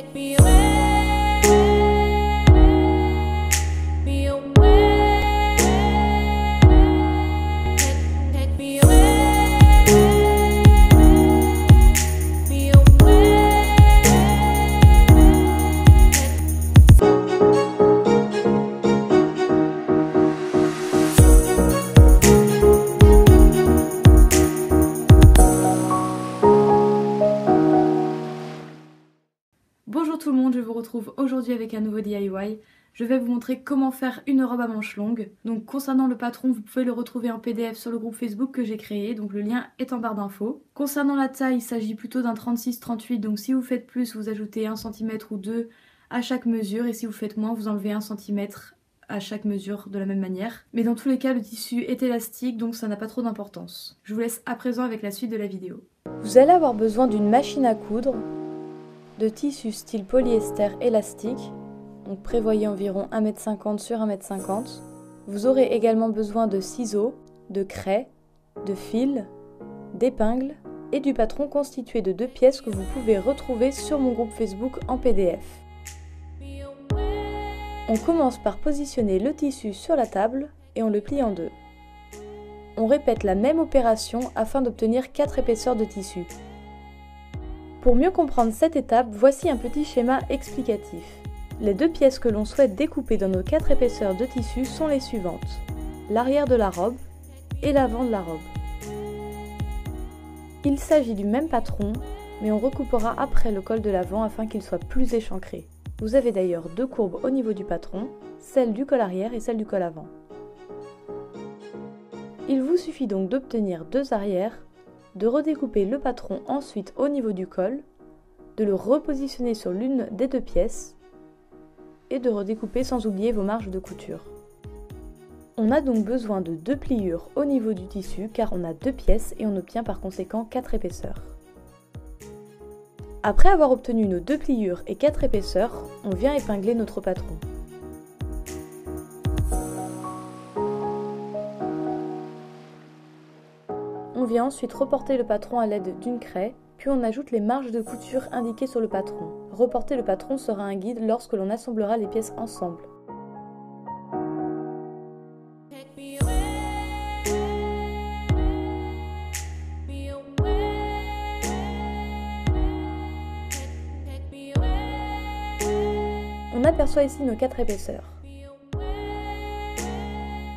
Take me away, me away, take me away, me away. Bonjour tout le monde, je vous retrouve aujourd'hui avec un nouveau DIY. Je vais vous montrer comment faire une robe à manches longues. Donc concernant le patron, vous pouvez le retrouver en PDF sur le groupe Facebook que j'ai créé, donc le lien est en barre d'infos. Concernant la taille, il s'agit plutôt d'un 36-38, donc si vous faites plus, vous ajoutez 1 cm ou 2 à chaque mesure, et si vous faites moins, vous enlevez 1 cm à chaque mesure de la même manière. Mais dans tous les cas, le tissu est élastique, donc ça n'a pas trop d'importance. Je vous laisse à présent avec la suite de la vidéo. Vous allez avoir besoin d'une machine à coudre, de tissu style polyester élastique, donc prévoyez environ 1,50 m sur 1,50 m. Vous aurez également besoin de ciseaux, de craie, de fil, d'épingles et du patron constitué de 2 pièces que vous pouvez retrouver sur mon groupe Facebook en PDF. On commence par positionner le tissu sur la table et on le plie en deux. On répète la même opération afin d'obtenir 4 épaisseurs de tissu. Pour mieux comprendre cette étape, voici un petit schéma explicatif. Les 2 pièces que l'on souhaite découper dans nos 4 épaisseurs de tissu sont les suivantes: l'arrière de la robe et l'avant de la robe. Il s'agit du même patron, mais on recoupera après le col de l'avant afin qu'il soit plus échancré. Vous avez d'ailleurs 2 courbes au niveau du patron, celle du col arrière et celle du col avant. Il vous suffit donc d'obtenir 2 arrières, de redécouper le patron ensuite au niveau du col, de le repositionner sur l'une des 2 pièces et de redécouper sans oublier vos marges de couture. On a donc besoin de 2 pliures au niveau du tissu car on a 2 pièces et on obtient par conséquent 4 épaisseurs. Après avoir obtenu nos 2 pliures et 4 épaisseurs, on vient épingler notre patron. On vient ensuite reporter le patron à l'aide d'une craie, puis on ajoute les marges de couture indiquées sur le patron. Reporter le patron sera un guide lorsque l'on assemblera les pièces ensemble. On aperçoit ici nos 4 épaisseurs.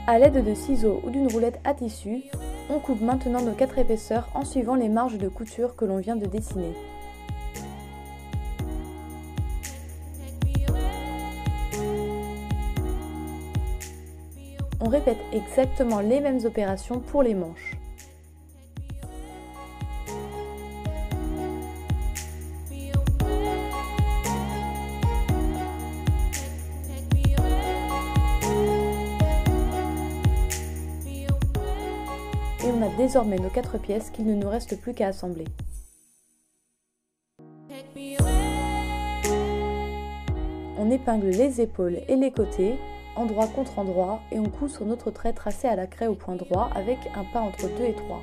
A l'aide de ciseaux ou d'une roulette à tissu, on coupe maintenant nos 4 épaisseurs en suivant les marges de couture que l'on vient de dessiner. On répète exactement les mêmes opérations pour les manches. Et on a désormais nos 4 pièces qu'il ne nous reste plus qu'à assembler. On épingle les épaules et les côtés, endroit contre endroit, et on coud sur notre trait tracé à la craie au point droit avec un pas entre 2 et 3.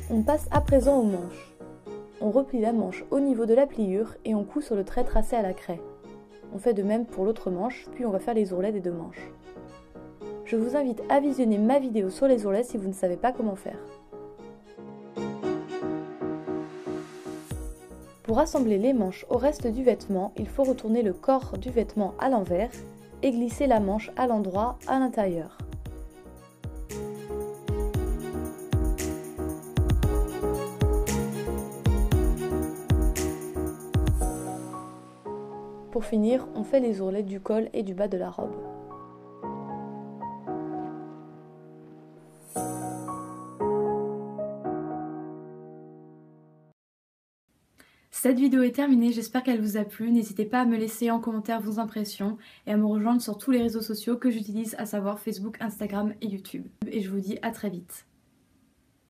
On passe à présent aux manches. On replie la manche au niveau de la pliure et on coud sur le trait tracé à la craie. On fait de même pour l'autre manche, puis on va faire les ourlets des 2 manches. Je vous invite à visionner ma vidéo sur les ourlets si vous ne savez pas comment faire. Pour assembler les manches au reste du vêtement, il faut retourner le corps du vêtement à l'envers et glisser la manche à l'endroit à l'intérieur. Pour finir, on fait les ourlets du col et du bas de la robe. Cette vidéo est terminée, j'espère qu'elle vous a plu. N'hésitez pas à me laisser en commentaire vos impressions et à me rejoindre sur tous les réseaux sociaux que j'utilise, à savoir Facebook, Instagram et YouTube. Et je vous dis à très vite.